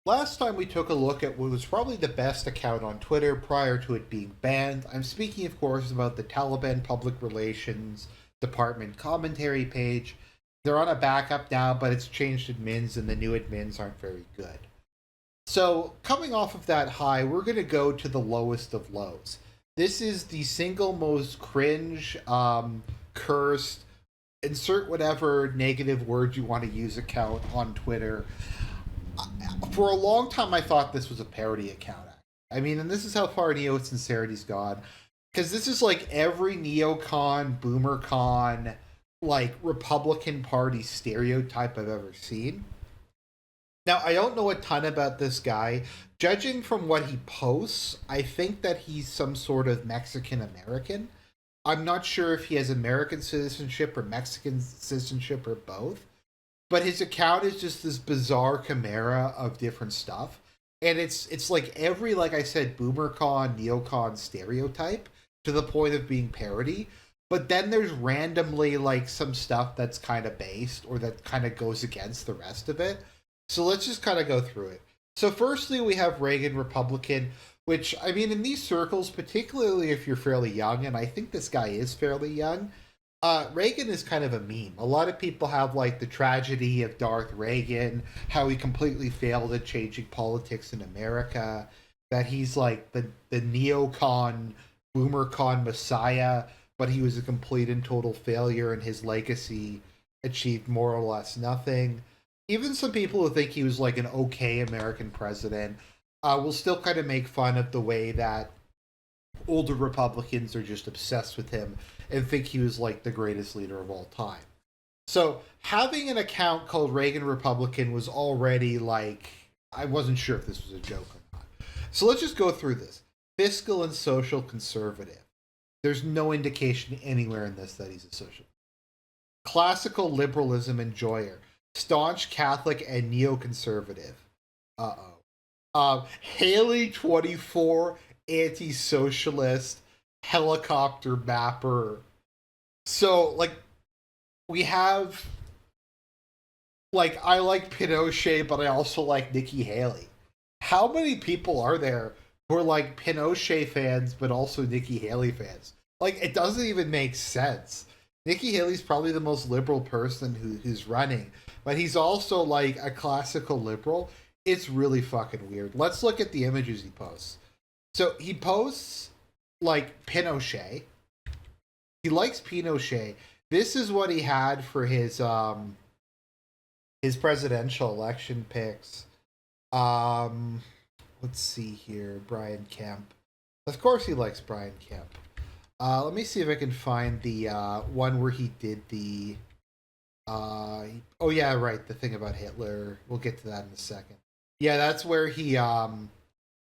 Last time we took a look at what was probably the best account on Twitter prior to it being banned. I'm speaking, of course, about the Taliban Public Relations Department commentary page. They're on a backup now, but it's changed admins, and the new admins aren't very good. So, coming off of that high, we're going to go to the lowest of lows. This is the single most cringe, cursed, insert whatever negative word you want to use account on Twitter. For a long time, I thought this was a parody account. I mean, and this is how far Neo Sincerity's gone. Because this is like every neocon, boomercon, like Republican Party stereotype I've ever seen. Now, I don't know a ton about this guy. Judging from what he posts, I think that he's some sort of Mexican American. I'm not sure if he has American citizenship or Mexican citizenship or both, but his account is just this bizarre chimera of different stuff. And it's like every, like I said, boomercon, neocon stereotype to the point of being parody. But then there's randomly like some stuff that's kind of based or that kind of goes against the rest of it. So let's just kind of go through it. So firstly, we have Reagan Republican, which I mean in these circles, particularly if you're fairly young, and I think this guy is fairly young, Reagan is kind of a meme. A lot of people have like the tragedy of Darth Reagan, how he completely failed at changing politics in America, that he's like the neocon, boomercon messiah, but he was a complete and total failure, and his legacy achieved more or less nothing. Even some people who think he was like an okay American president will still kind of make fun of the way that older Republicans are just obsessed with him and think he was like the greatest leader of all time. So having an account called Reagan Republican was already like, I wasn't sure if this was a joke or not. So let's just go through this. Fiscal and social conservative. There's no indication anywhere in this that he's a social. Classical liberalism enjoyer. Staunch Catholic and neoconservative. Haley 24, anti-socialist, helicopter mapper. So, like, we have, like, I like Pinochet, but I also like Nikki Haley. How many people are there who are, like, Pinochet fans, but also Nikki Haley fans? Like, it doesn't even make sense. Nikki Haley's probably the most liberal person who's running, but he's also, like, a classical liberal. It's really fucking weird. Let's look at the images he posts. So he posts like Pinochet. He likes Pinochet. This is what he had for his presidential election picks. Let's see here. Brian Kemp. Of course he likes Brian Kemp. Let me see if I can find the one where he did the oh yeah, right, the thing about Hitler. We'll get to that in a second. Yeah, that's where he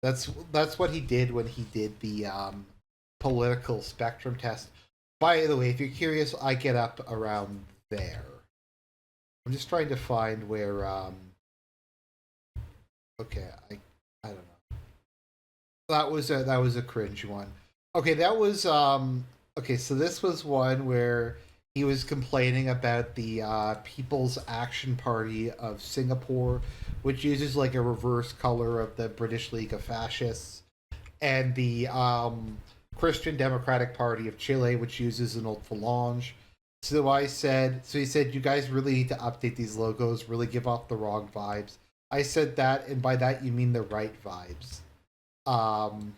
that's what he did when he did the political spectrum test. By the way, if you're curious, I get up around there. I'm just trying to find where okay, I don't know. That was a cringe one. Okay, that was okay, so this was one where he was complaining about the People's Action Party of Singapore, which uses like a reverse color of the British League of Fascists, and the Christian Democratic Party of Chile, which uses an old phalange. So he said, you guys really need to update these logos, really give off the wrong vibes. I said that, and by that you mean the right vibes. Um,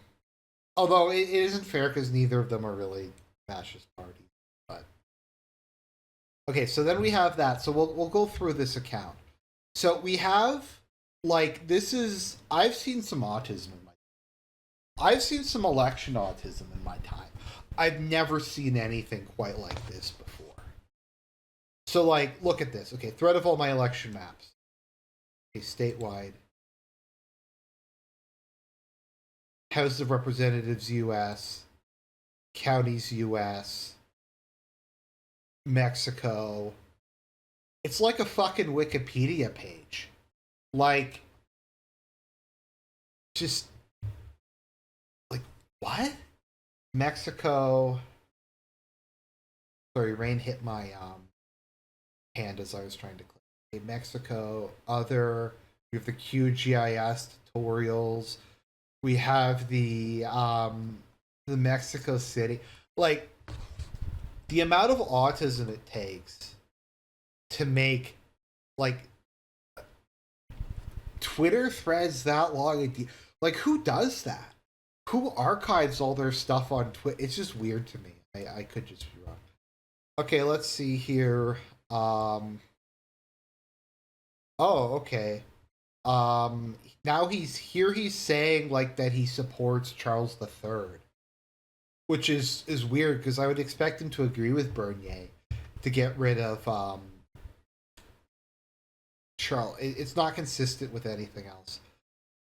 Although it isn't fair because neither of them are really fascist parties. But okay, so then we have that. So we'll go through this account. So we have like this is I've seen some autism in my I've seen some election autism in my time. I've never seen anything quite like this before. So like look at this. Okay, thread of all my election maps. Okay, statewide. House of Representatives US, counties US, Mexico. It's like a fucking Wikipedia page. Like, just, like, what? Mexico. Sorry, rain hit my hand as I was trying to click. Okay, Mexico, other, We have the QGIS tutorials. We have the Mexico City. Like, the amount of autism it takes to make, like, Twitter threads that long. Like, who does that? Who archives all their stuff on Twitter? It's just weird to me. I could just be wrong. Okay, let's see here. Oh, okay. Now he's saying like that he supports Charles III, which is weird because I would expect him to agree with Bernier to get rid of Charles. It's not consistent with anything else.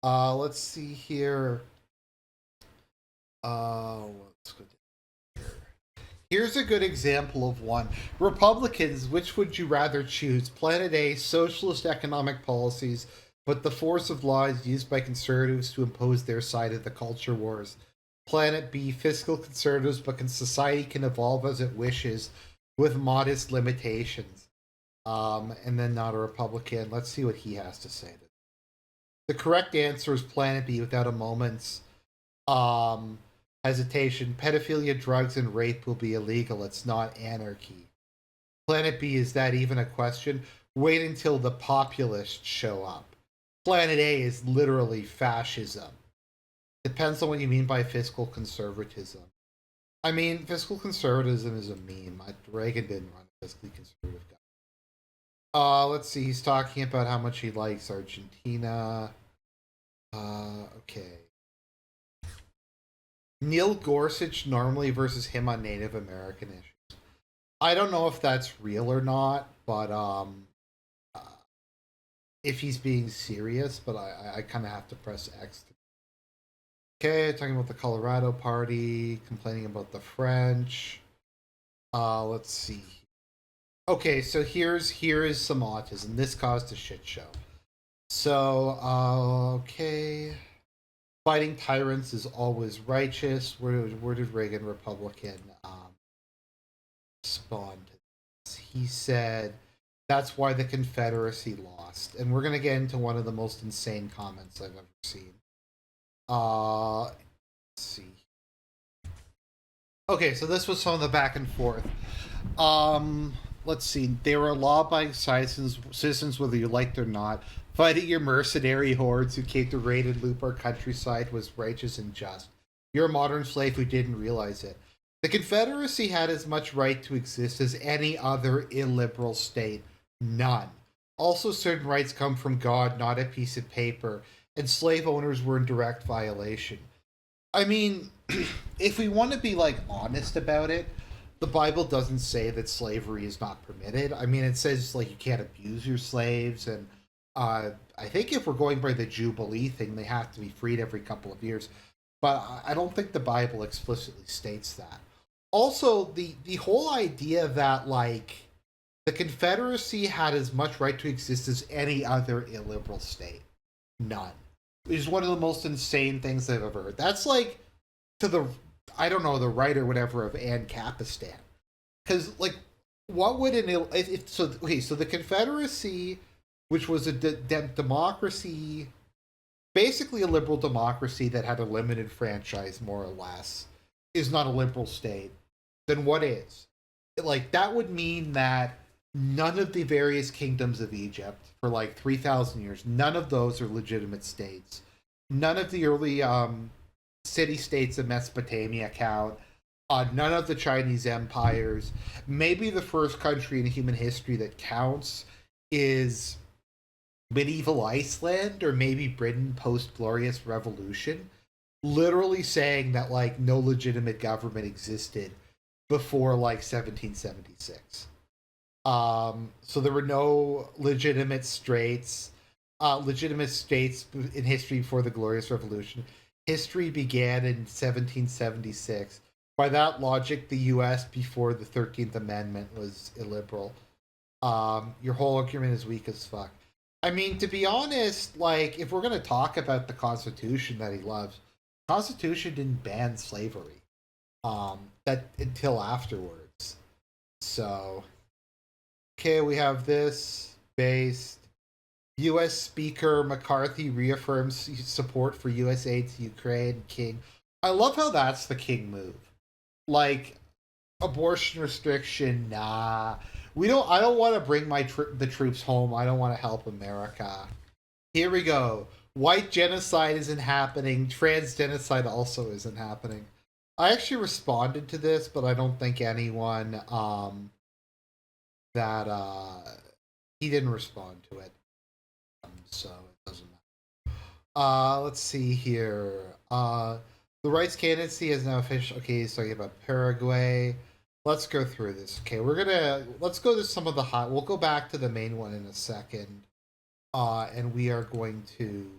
Let's see here. Let's go here. Here's a good example of one. Republicans, which would you rather choose? Planet A, socialist economic policies, but the force of law is used by conservatives to impose their side of the culture wars. Planet B, fiscal conservatives, but society can evolve as it wishes with modest limitations. And then not a Republican. Let's see what he has to say. The correct answer is Planet B without a moment's hesitation. Pedophilia, drugs, and rape will be illegal. It's not anarchy. Planet B, is that even a question? Wait until the populists show up. Planet A is literally fascism. Depends on what you mean by fiscal conservatism. I mean, fiscal conservatism is a meme. Reagan didn't run a fiscally conservative guy. Let's see. He's talking about how much he likes Argentina. Okay. Neil Gorsuch normally versus him on Native American issues. I don't know if that's real or not, but if he's being serious, but I kind of have to press X. Okay, talking about the Colorado Party, complaining about the French. Let's see. Okay, so here is some autism. This caused a shit show. So, okay. Fighting tyrants is always righteous. Where did Reagan Republican spawn to this? He said that's why the Confederacy lost. And we're gonna get into one of the most insane comments I've ever seen. Let's see. Okay, so this was some of the back and forth. Let's see. They were law-abiding citizens, whether you liked it or not. Fighting your mercenary hordes who came to raid and loot our countryside was righteous and just. You're a modern slave who didn't realize it. The Confederacy had as much right to exist as any other illiberal state. None. Also, certain rights come from God, not a piece of paper, and slave owners were in direct violation. I mean, if we want to be like honest about it, the Bible doesn't say that slavery is not permitted. I mean, it says like you can't abuse your slaves, and I think if we're going by the Jubilee thing, they have to be freed every couple of years. But I don't think the Bible explicitly states that. Also, the whole idea that like the Confederacy had as much right to exist as any other illiberal state, none, is one of the most insane things I've ever heard. That's like to the, I don't know, the right or whatever of Ann Capistan, because like what would so the Confederacy, which was a democracy, basically a liberal democracy that had a limited franchise, more or less, is not a liberal state, then what is? Like, that would mean that none of the various kingdoms of Egypt for like 3,000 years, none of those are legitimate states. None of the early city-states of Mesopotamia count. None of the Chinese empires. Maybe the first country in human history that counts is medieval Iceland, or maybe Britain post Glorious Revolution, literally saying that like no legitimate government existed before like 1776. So there were no legitimate states in history before the Glorious Revolution. History began in 1776. By that logic, the U.S. before the 13th Amendment was illiberal. Your whole argument is weak as fuck. I mean, to be honest, like, if we're going to talk about the Constitution that he loves, the Constitution didn't ban slavery that until afterwards. So, okay, we have this based. U.S. Speaker McCarthy reaffirms support for U.S. aid to Ukraine. King. I love how that's the King move. Like, abortion restriction, nah. We don't. I don't want to bring the troops home. I don't want to help America. Here we go. White genocide isn't happening. Trans genocide also isn't happening. I actually responded to this, but I don't think anyone that he didn't respond to it. So it doesn't matter. Let's see here. The rights candidacy is now official. Okay, he's talking about Paraguay. Let's go through this. Okay, let's go to some of the hot. We'll go back to the main one in a second, and we are going to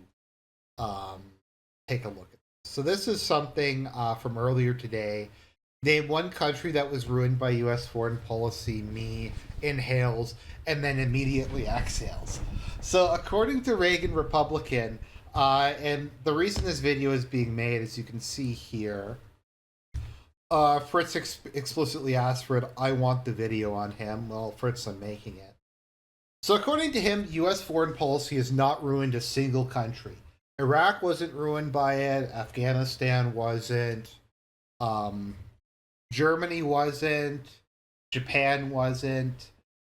take a look at this. So this is something from earlier today. Name one country that was ruined by U.S. foreign policy. Me inhales and then immediately exhales. So according to Reagan Republican, and the reason this video is being made, as you can see here, Fritz explicitly asked for it. I want the video on him. Well, Fritz, I'm making it. So according to him, U.S. foreign policy has not ruined a single country. Iraq wasn't ruined by it. Afghanistan wasn't. Germany wasn't. Japan wasn't.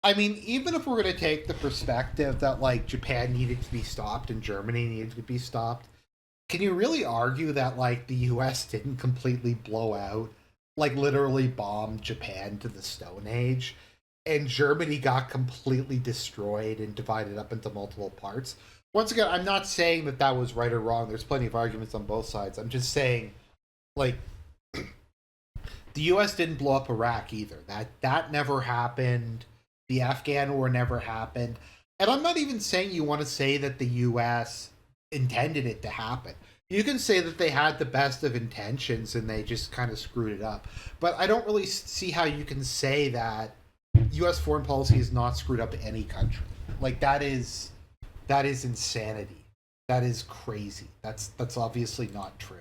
I mean, even if we're going to take the perspective that, like, Japan needed to be stopped and Germany needed to be stopped, can you really argue that, like, the US didn't completely blow out, like, literally bomb Japan to the Stone Age, and Germany got completely destroyed and divided up into multiple parts? Once again, I'm not saying that that was right or wrong. There's plenty of arguments on both sides. I'm just saying, like, the U.S. didn't blow up Iraq either. That never happened. The Afghan war never happened. And I'm not even saying you want to say that the U.S. intended it to happen. You can say that they had the best of intentions and they just kind of screwed it up. But I don't really see how you can say that U.S. foreign policy is not screwed up any country. Like, that is insanity. That is crazy. That's obviously not true.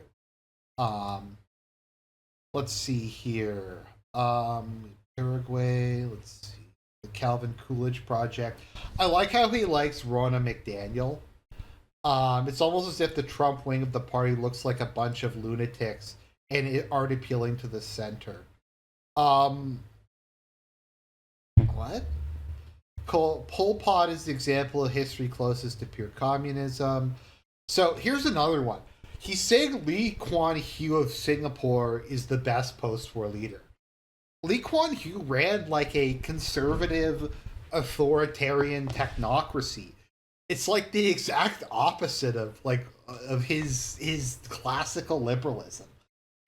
Let's see here. Paraguay. Let's see. The Calvin Coolidge Project. I like how he likes Ronna McDaniel. It's almost as if the Trump wing of the party looks like a bunch of lunatics and it aren't appealing to the center. What? Pol Pot is the example of history closest to pure communism. So here's another one. He's saying Lee Kuan Yew of Singapore is the best post-war leader. Lee Kuan Yew ran like a conservative, authoritarian technocracy. It's like the exact opposite of his classical liberalism.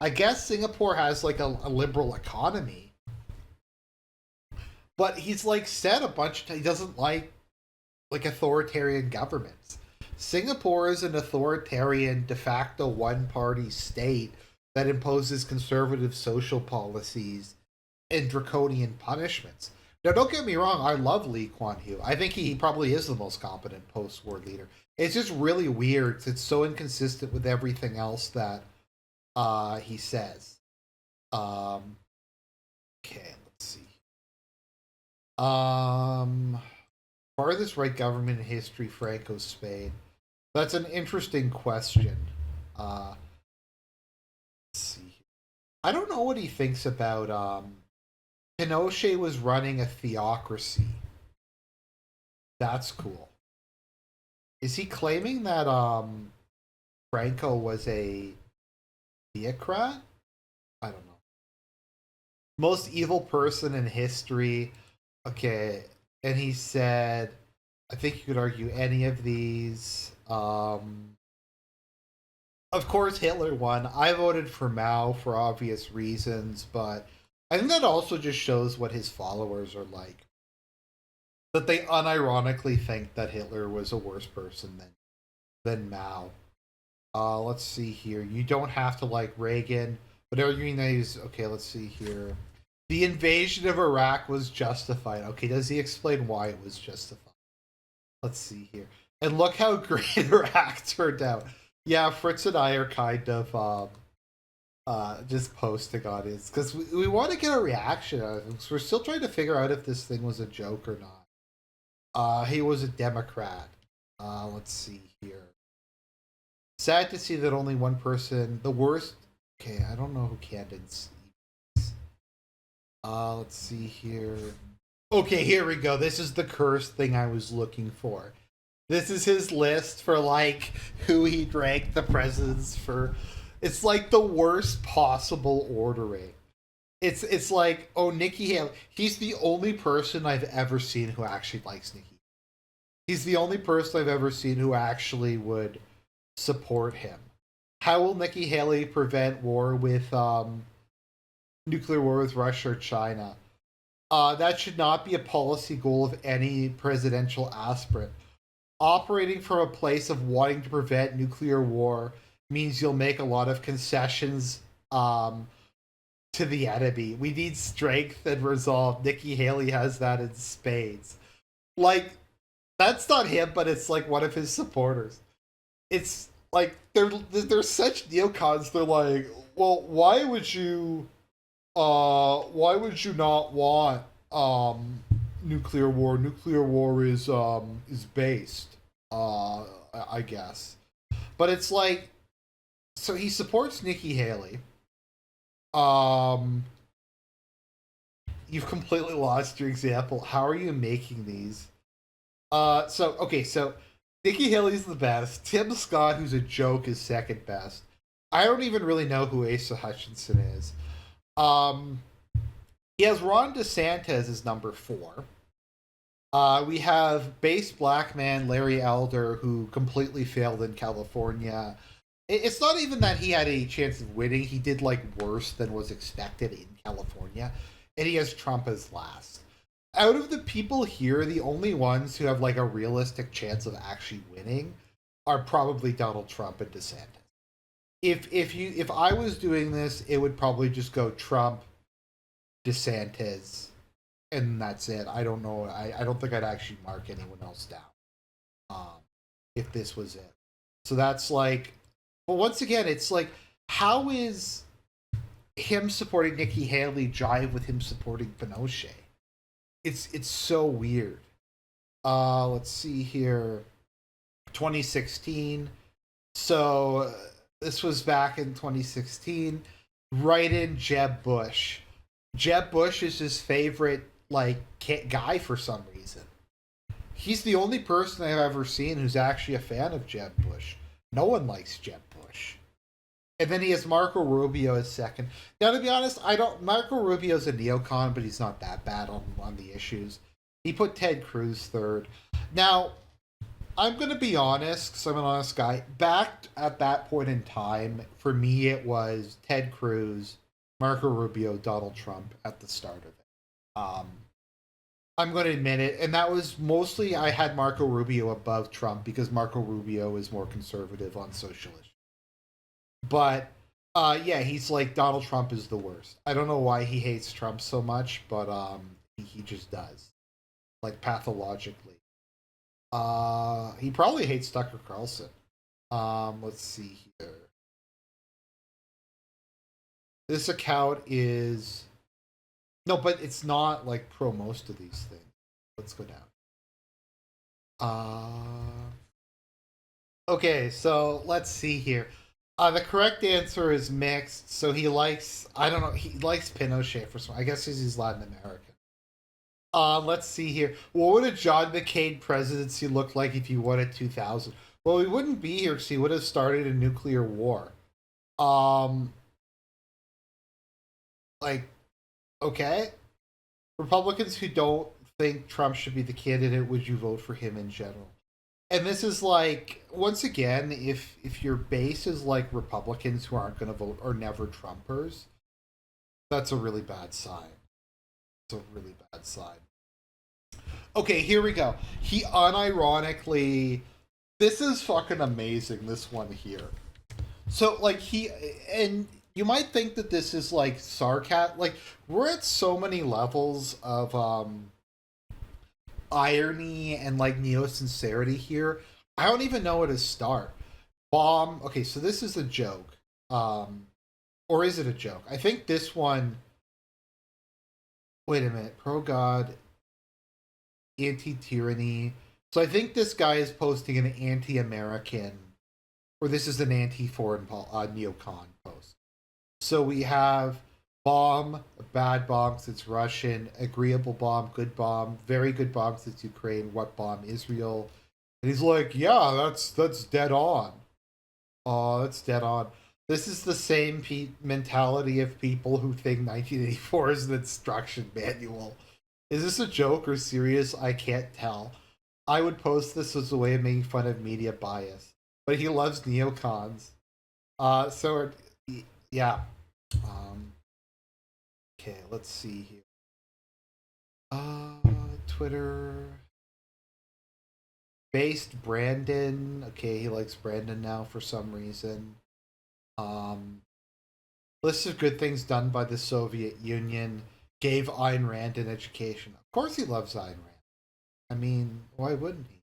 I guess Singapore has like a liberal economy, but he's like said a bunch of times he doesn't like authoritarian governments. Singapore is an authoritarian de facto one-party state that imposes conservative social policies and draconian punishments. Now, don't get me wrong, I love Lee Kuan Yew. I think he probably is the most competent post-war leader. It's just really weird. It's so inconsistent with everything else that he says. Okay, let's see. Farthest right government in history, Franco, Spain. That's an interesting question. Let's see. I don't know what he thinks about Pinochet was running a theocracy. That's cool. Is he claiming that Franco was a theocrat? I don't know. Most evil person in history. Okay, and he said, I think you could argue any of these. Of course, Hitler won. I voted for Mao for obvious reasons, but I think that also just shows what his followers are like. That they unironically think that Hitler was a worse person than Mao. Let's see here. You don't have to like Reagan, but arguing that he's okay. Let's see here. The invasion of Iraq was justified. Okay, does he explain why it was justified? Let's see here. And look how great Iraq turned out. Yeah, Fritz and I are kind of just posting on it because we want to get a reaction out of it. So we're still trying to figure out if this thing was a joke or not. He was a Democrat. Let's see here. Sad to see that only one person, the worst. Okay, I don't know who Camden's. Let's see here. Okay, here we go. This is the cursed thing I was looking for. This is his list for like who he ranked the presidents for. It's like the worst possible ordering. It's like, oh, Nikki Haley. He's the only person I've ever seen who actually likes Nikki. He's the only person I've ever seen who actually would support him. How will Nikki Haley prevent war with nuclear war with Russia or China? That should not be a policy goal of any presidential aspirant. Operating from a place of wanting to prevent nuclear war means you'll make a lot of concessions to the enemy. We need strength and resolve. Nikki Haley has that in spades. Like, that's not him, but it's like one of his supporters. It's like they're such neocons. They're like, well, why would you not want nuclear war? Nuclear war is based, I guess. But it's like, so he supports Nikki Haley. Um, you've completely lost your example. How are you making these? So Nikki Haley's the best. Tim Scott, who's a joke, is second best. I don't even really know who Asa Hutchinson is. Um, he has Ron DeSantis as number 4. We have base black man Larry Elder, who completely failed in California. It's not even that he had a chance of winning. He did like worse than was expected in California. And he has Trump as last. Out of the people here, the only ones who have like a realistic chance of actually winning are probably Donald Trump and DeSantis. If I was doing this, it would probably just go Trump, DeSantis, and that's it. I don't know. I don't think I'd actually mark anyone else down. If this was it. So that's like, but once again, it's like, how is him supporting Nikki Haley jive with him supporting Pinochet? It's so weird. Let's see here. 2016. So this was back in 2016. Right in Jeb Bush. Jeb Bush is his favorite like guy for some reason. He's the only person I've ever seen who's actually a fan of Jeb Bush. No one likes Jeb Bush. And then he has Marco Rubio as second. Now, to be honest, I don't. Marco Rubio's a neocon, but he's not that bad on the issues. He put Ted Cruz third. Now, I'm going to be honest, because I'm an honest guy. Back at that point in time, for me, it was Ted Cruz, Marco Rubio, Donald Trump at the start of it. I'm going to admit it. And that was mostly, I had Marco Rubio above Trump because Marco Rubio is more conservative on social issues. But yeah, he's like, Donald Trump is the worst. I don't know why he hates Trump so much, but he just does, like pathologically. He probably hates Tucker Carlson. Let's see here. This account is no, but it's not like pro most of these things. Let's go down. Okay, so let's see here. The correct answer is mixed. So he likes, I don't know, he likes Pinochet for some. I guess he's Latin American. Let's see here. What would a John McCain presidency look like if he won at 2000? Well, he wouldn't be here because he would have started a nuclear war. Um, like, okay. Republicans who don't think Trump should be the candidate, would you vote for him in general? And this is like, once again, if your base is like Republicans who aren't going to vote or never Trumpers, that's a really bad sign. It's a really bad sign. Okay, here we go. He unironically, this is fucking amazing. This one here. So like and you might think that this is like sarcasm. Like we're at so many levels of irony and like neo sincerity here. I don't even know where to start. Bomb. Okay, so this is a joke. Or is it a joke? I think this one. Wait a minute. Pro God, anti tyranny. So I think this guy is posting an anti-American, or this is an anti-foreign neocon post. So we have bomb, bad bomb because it's Russian, agreeable bomb, good bomb, very good bomb because it's Ukraine, what bomb, Israel. And he's like, yeah, that's dead on. Oh, that's dead on. This is the same mentality of people who think 1984 is an instruction manual. Is this a joke or serious? I can't tell. I would post this as a way of making fun of media bias, but he loves neocons. So yeah. Um, okay, let's see here. Twitter based Brandon. Okay, he likes Brandon now for some reason. Um, List of good things done by the Soviet Union. Gave Ayn Rand an education. Of course, he loves Ayn Rand. I mean, why wouldn't he?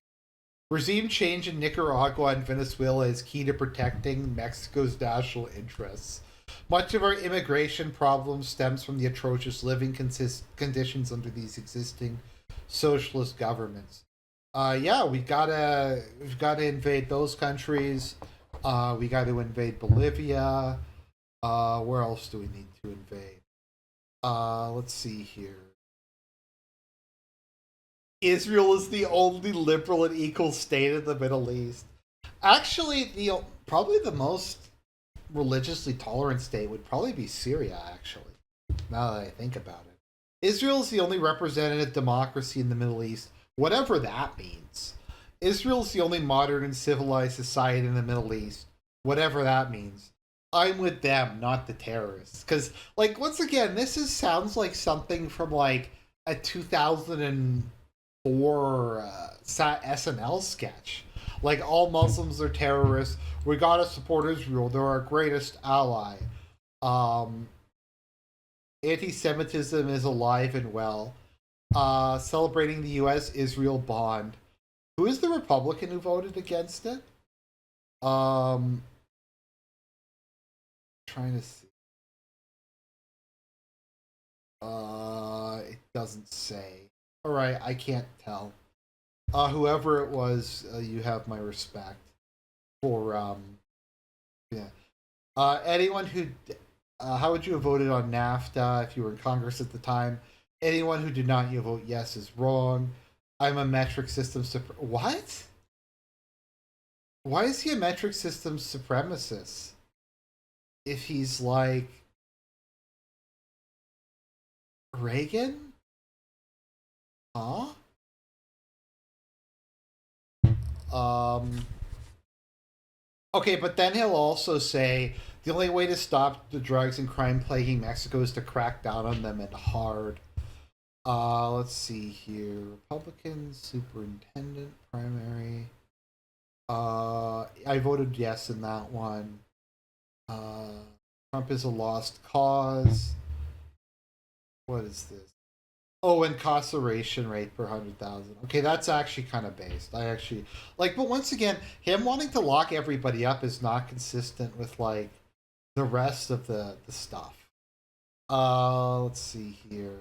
Regime change in Nicaragua and Venezuela is key to protecting Mexico's national interests. Much of our immigration problem stems from the atrocious living conditions under these existing socialist governments. Yeah, we've gotta invade those countries. We got to invade Bolivia. Where else do we need to invade? Let's see here. Israel is the only liberal and equal state in the Middle East. Actually, the probably the most religiously tolerant state would probably be Syria. Actually, now that I think about it, Israel is the only representative democracy in the Middle East, whatever that means. Israel is the only modern and civilized society in the Middle East, whatever that means. I'm with them, not the terrorists. Because, like, once again, sounds like something from like a 2004 SNL sketch. Like, all Muslims are terrorists. We gotta support Israel. They're our greatest ally. Um, Anti-Semitism is alive and well. Celebrating the U.S.-Israel bond. Who is the Republican who voted against it? Um, Trying to see. It doesn't say. All right, I can't tell. Whoever it was, you have my respect for. Yeah. Anyone who. How would you have voted on NAFTA if you were in Congress at the time? Anyone who did not, you vote yes is wrong. I'm a metric system. What? Why is he a metric system supremacist? If he's like Reagan? Huh? Um. Okay, but then he'll also say the only way to stop the drugs and crime plaguing Mexico is to crack down on them and hard. Let's see here. Republican superintendent primary. I voted yes in that one. Uh, Trump is a lost cause. What is this? Oh, incarceration rate per 100,000. Okay, that's actually kind of based. I actually like, but once again, him wanting to lock everybody up is not consistent with like the rest of the stuff. Let's see here.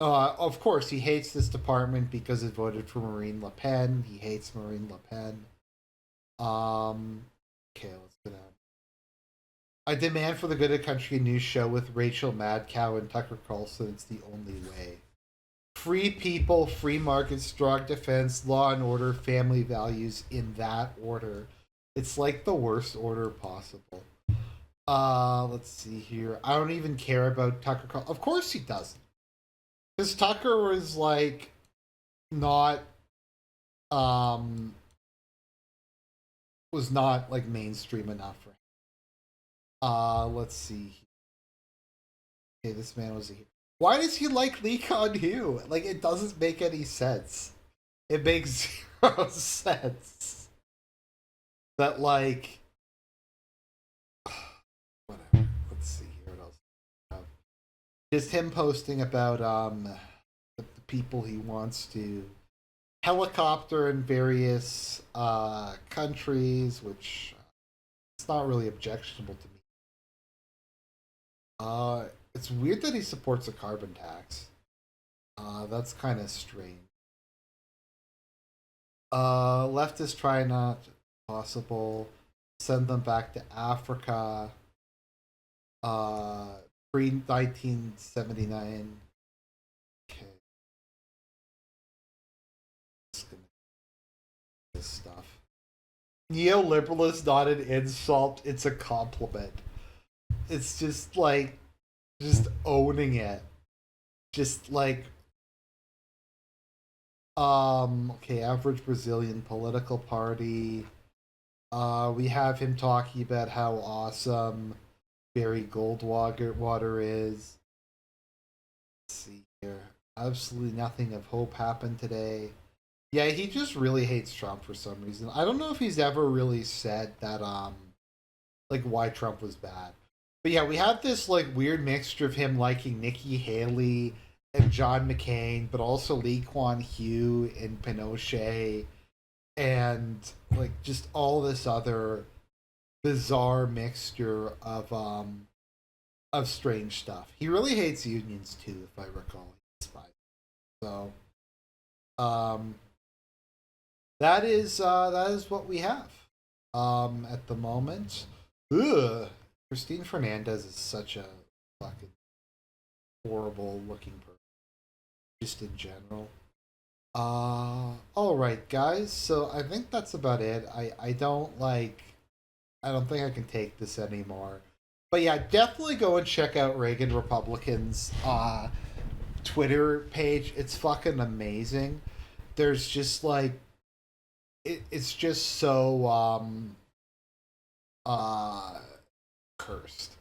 Of course, he hates this department because it voted for Marine Le Pen. He hates Marine Le Pen. Um, okay, let's go down. I demand for the good of the country a new show with Rachel Madcow and Tucker Carlson. It's the only way. Free people, free market, strong defense, law and order, family values in that order. It's like the worst order possible. Let's see here. I don't even care about Tucker Carlson. Of course he doesn't. Because Tucker was like not um was not like mainstream enough for him. Let's see. Okay, this man was a hero. Why does he like Lee Kuan Yew? Like, it doesn't make any sense. It makes zero sense. That, like, whatever. Let's see here. What else? Just him posting about the people he wants to helicopter in various countries, which it's not really objectionable to me. It's weird that he supports a carbon tax. That's kind of strange. Leftists try not possible. Send them back to Africa. Pre 1979. Okay, just gonna this stuff. Neoliberal is not an insult; it's a compliment. It's just like just owning it. Just like okay, average Brazilian political party. We have him talking about how awesome Barry Goldwater is. Let's see here. Absolutely nothing of hope happened today. Yeah, he just really hates Trump for some reason. I don't know if he's ever really said that like why Trump was bad. But yeah, we have this like weird mixture of him liking Nikki Haley and John McCain, but also Lee Kuan Yew and Pinochet and like just all this other bizarre mixture of strange stuff. He really hates unions too, if I recall. So um that is what we have at the moment. Ugh. Christine Fernandez is such a fucking horrible looking person, just in general. All right, guys. So I think that's about it. I don't like. I don't think I can take this anymore. But yeah, definitely go and check out Reagan Republicans Twitter page. It's fucking amazing. There's just like it's just so uh cursed.